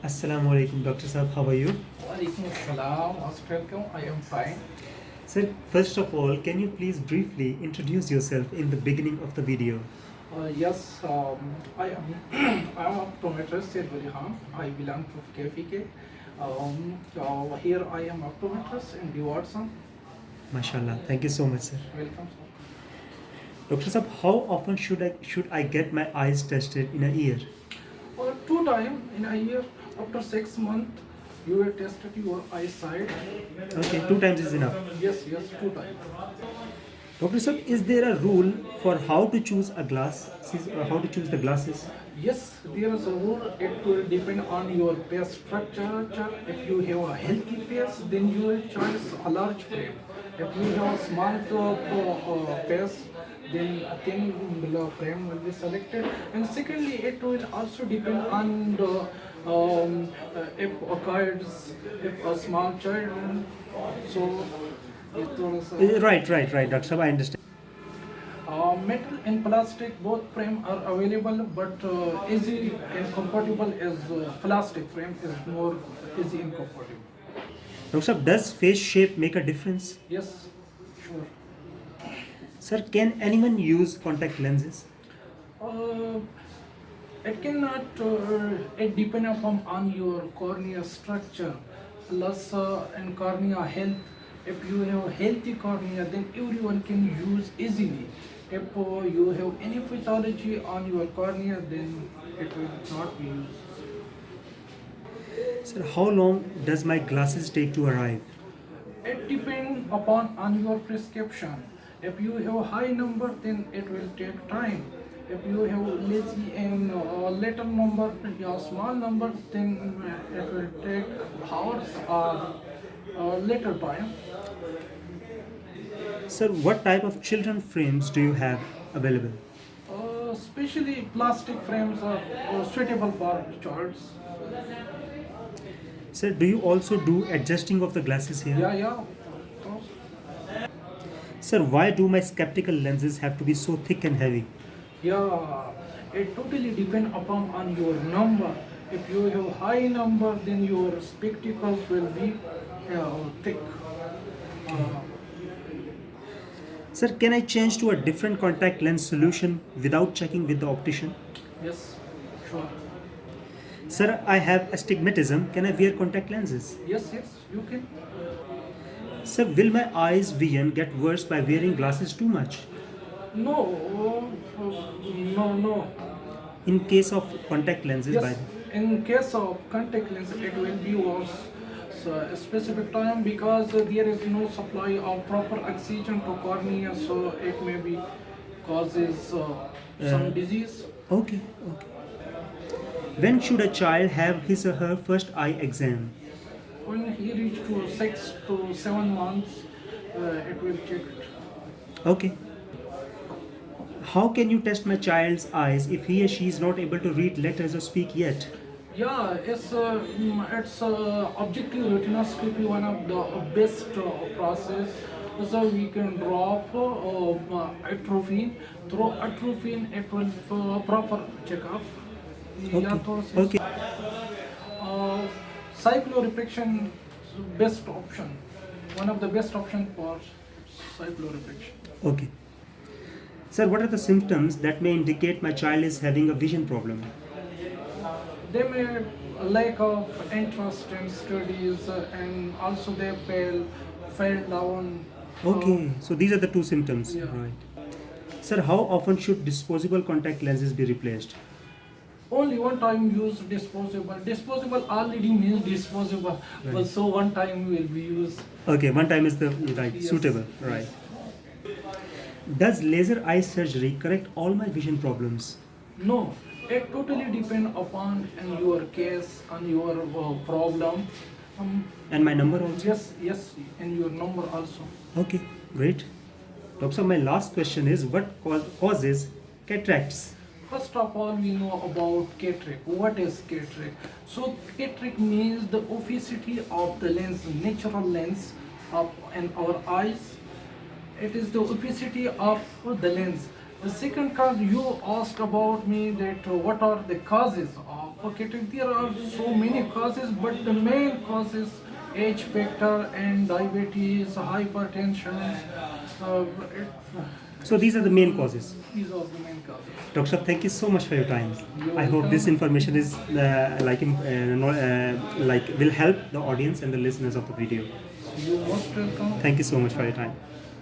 Assalamu alaikum, Dr. Saab. How are you? Walaikum Assalam, most welcome. I am fine. Sir, first of all, can you please briefly introduce yourself in the beginning of the video? Yes, I am. I am optometrist in Valihan. I belong to KFK. Here I am optometrist in D. Watson. MashaAllah. Thank you so much, sir. Welcome. Dr. Saab, how often should I get my eyes tested in a year? Two times in a year, after 6 months, you will test your eyesight. Okay, 2 times is enough. Yes, two times. Dr. Saab, is there a rule for how to choose a glass? How to choose the glasses? Yes, there is a rule. It will depend on your face structure. If you have a healthy face, then you will choose a large frame. If you have a small face, then a thin frame will be selected. And secondly, it will also depend on the if a small child. So it was. Right, Dr. Saab, I understand. Metal and plastic both frame are available, but easy and compatible as plastic frame is more easy and compatible. Dr. Saab, does face shape make a difference? Yes, sure. Sir, can anyone use contact lenses? Uh, it cannot. It depend upon on your cornea structure, plus and cornea health. If you have healthy cornea, then everyone can use easily. If you have any pathology on your cornea, then it will not be used. Sir, how long does my glasses take to arrive? It depends upon on your prescription. If you have high number, then it will take time. If you have lazy and little number, or small number, then it will take hours or little time. Sir, what type of children frames do you have available? Especially plastic frames are suitable for childs. Sir, do you also do adjusting of the glasses here? Yeah, of course. Sir, why do my skeptical lenses have to be so thick and heavy? Yeah, it totally depends upon on your number. If you have high number, then your spectacles will be thick. Uh, Sir, can I change to a different contact lens solution without checking with the optician? yes, sure. Sir, I have astigmatism. Can I wear contact lenses? Yes, you can. Sir, will my eyes vision get worse by wearing glasses too much? No. In case of contact lenses, by Yes, in case of contact lens, it will be worse. So a specific time because there is no supply of proper oxygen to cornea, so it may be causes some disease. okay. When should a child have his or her first eye exam? When he reach to 6 to 7 months, it will check it. Okay. How can you test my child's eyes if he or she is not able to read letters or speak yet? Yeah, it's objective retinoscopy, one of the best process. So we can drop atropine. Through atropine, it will proper checkup. Yeah, Okay. cyclorepection is best option. One of the best option for cyclorepection. Okay. Sir, what are the symptoms that may indicate my child is having a vision problem? They may lack of interest in studies and also they fell down. Okay, so these are the two symptoms. Yeah. Right. Sir, how often should disposable contact lenses be replaced? Only one time use disposable. Disposable already means disposable. But so one time will be used. Okay, one time is the right Yes. suitable. Right. Does laser eye surgery correct all my vision problems? No, it totally depend upon in your case, on your problem. And my number also? Yes, and your number also. Okay, great. Doctor, my last question is what causes cataracts? First of all, we know about cataract. What is cataract? So cataract means the opacity of the lens, natural lens of in our eyes. It is the opacity of the lens. The second cause you asked about me that what are the causes of Okay, there are so many causes, but the main cause is age factor and diabetes, hypertension. It, So these are the main causes. these are the main causes. Dr. Shah, thank you so much for your time. You're I hope this welcome. information is like will help the audience and the listeners of the video. You're most welcome. Thank you so much for your time.